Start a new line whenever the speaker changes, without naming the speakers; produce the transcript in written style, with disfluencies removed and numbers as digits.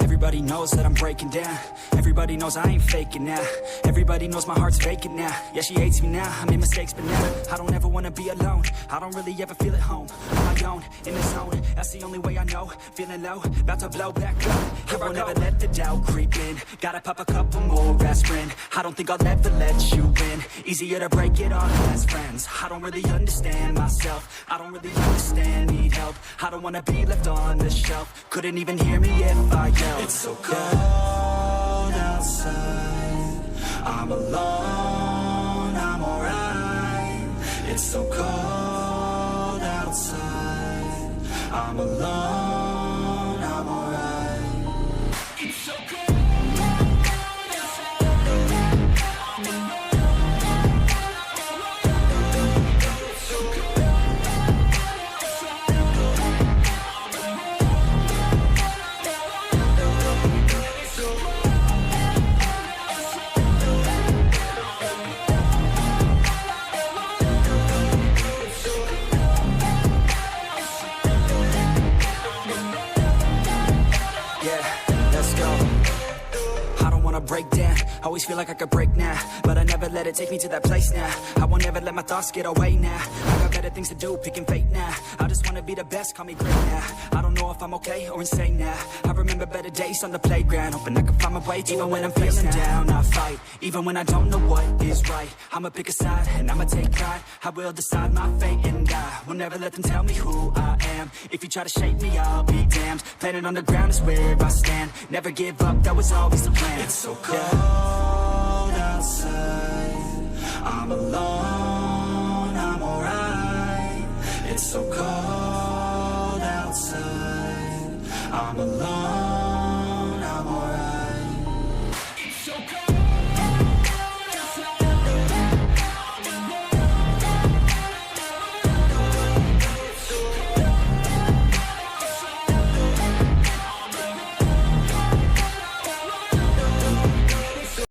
Everybody knows that I'm breaking down. Everybody knows I ain't faking now. Everybody knows my heart's vacant now. Yeah, she hates me now, I made mistakes, but now I don't ever wanna be alone. I don't really ever feel at home. On my own, in the zone, that's the only way I know. Feeling low, about to blow back up. I won't ever let the doubt creep in. Gotta pop a couple more aspirin. I don't think I'll ever let you in. Easier to break it off best friends. I don't really understand myself. I don't really understand, need help. I don't wanna be left on the shelf. Couldn't even hear me if I yelled. It's so cold outside, I'm alone, I'm alright. It's so cold outside, I'm alone, I'm alright. It's so cold. Break down, always feel like I could break now, but I never let it take me to that place now. I won't ever let my thoughts get away now. I got better things to do, picking fate now. I just wanna be the best, call me great now. I don't know if I'm okay or insane now. I remember better days on the playground, hoping I can find my way. Even when I'm feeling down, I fight. Even when I don't know what is right, I'ma pick a side and I'ma take pride. I will decide my fate and I will never let them tell me who I am. If you try to shape me, I'll be damned. Planet on the ground is where I stand. Never give up, that was always the plan. It's so cold outside, I'm alone, I'm alright. It's so cold outside, I'm alone.